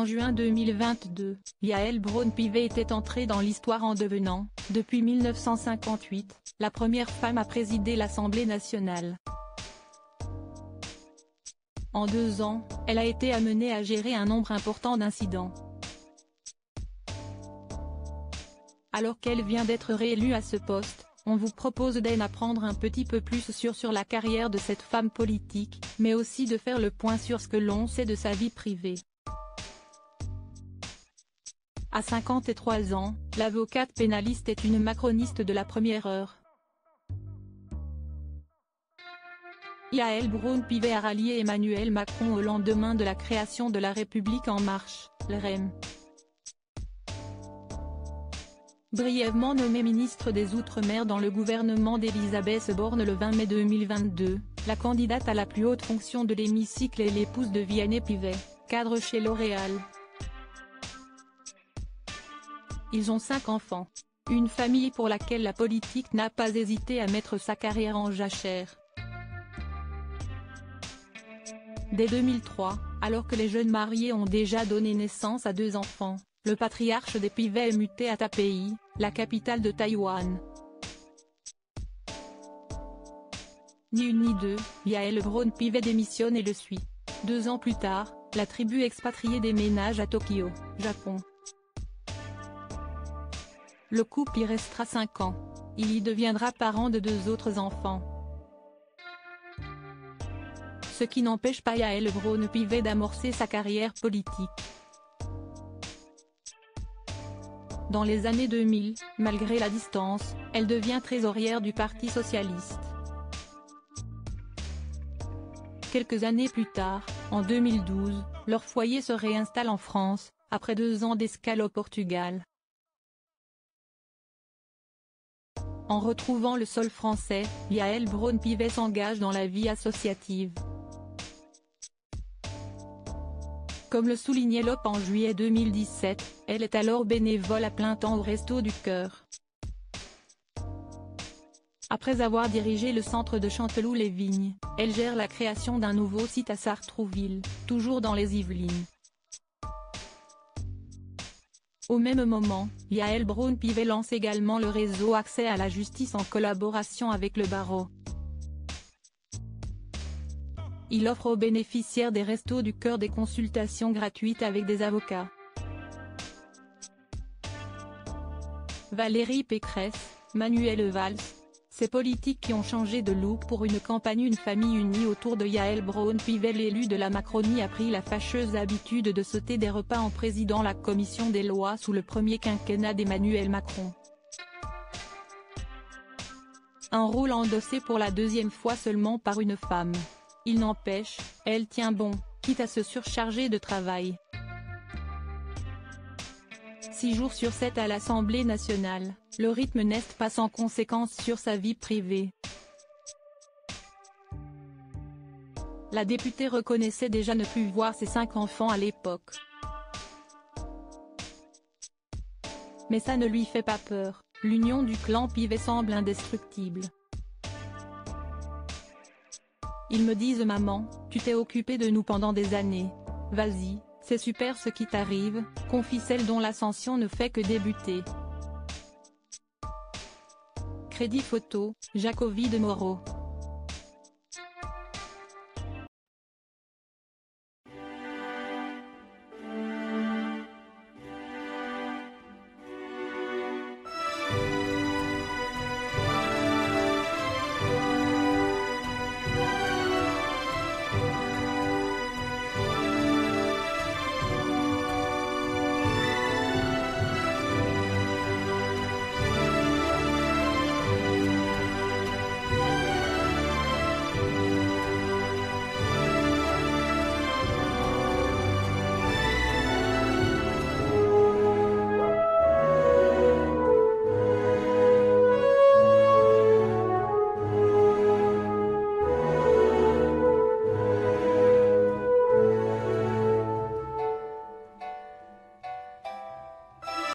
En juin 2022, Yael Braun-Pivet était entrée dans l'histoire en devenant, depuis 1958, la première femme à présider l'Assemblée nationale. En 2 ans, elle a été amenée à gérer un nombre important d'incidents. Alors qu'elle vient d'être réélue à ce poste, on vous propose d'en apprendre un petit peu plus sur la carrière de cette femme politique, mais aussi de faire le point sur ce que l'on sait de sa vie privée. À 53 ans, l'avocate pénaliste est une macroniste de la première heure. Yael Braun-Pivet a rallié Emmanuel Macron au lendemain de la création de La République En Marche, l'REM. Brièvement nommée ministre des Outre-mer dans le gouvernement d'Elisabeth Borne le 20 mai 2022, la candidate à la plus haute fonction de l'hémicycle est l'épouse de Vianney Pivet, cadre chez L'Oréal. Ils ont 5 enfants. Une famille pour laquelle la politique n'a pas hésité à mettre sa carrière en jachère. Dès 2003, alors que les jeunes mariés ont déjà donné naissance à 2 enfants, le patriarche des Pivet est muté à Taipei, la capitale de Taïwan. Ni une ni deux, Yael Braun-Pivet démissionne et le suit. 2 ans plus tard, la tribu expatriée déménage à Tokyo, Japon. Le couple y restera 5 ans. Il y deviendra parent de 2 autres enfants. Ce qui n'empêche pas Yael Braun-Pivet d'amorcer sa carrière politique. Dans les années 2000, malgré la distance, elle devient trésorière du Parti socialiste. Quelques années plus tard, en 2012, leur foyer se réinstalle en France, après 2 ans d'escale au Portugal. En retrouvant le sol français, Yael Braun-Pivet s'engage dans la vie associative. Comme le soulignait l'OP en juillet 2017, elle est alors bénévole à plein temps au Restos du Cœur. Après avoir dirigé le centre de Chanteloup-les-Vignes, elle gère la création d'un nouveau site à Sartrouville, toujours dans les Yvelines. Au même moment, Yael Braun-Pivet lance également le réseau Accès à la justice en collaboration avec le barreau. Il offre aux bénéficiaires des Restos du Cœur des consultations gratuites avec des avocats. Valérie Pécresse, Manuel Valls, ces politiques qui ont changé de look pour une campagne. Une famille unie autour de Yael Braun-Pivet. L'élu de la Macronie a pris la fâcheuse habitude de sauter des repas en présidant la commission des lois sous le premier quinquennat d'Emmanuel Macron. Un rôle endossé pour la 2e fois seulement par une femme. Il n'empêche, elle tient bon, quitte à se surcharger de travail. 6 jours sur 7 à l'Assemblée nationale, le rythme n'est pas sans conséquence sur sa vie privée. La députée reconnaissait déjà ne plus voir ses 5 enfants à l'époque. Mais ça ne lui fait pas peur, l'union du clan Pivet semble indestructible. Ils me disent maman, tu t'es occupée de nous pendant des années. Vas-y, c'est super ce qui t'arrive, confie celle dont l'ascension ne fait que débuter. Crédit photo, Jacovi de Moreau.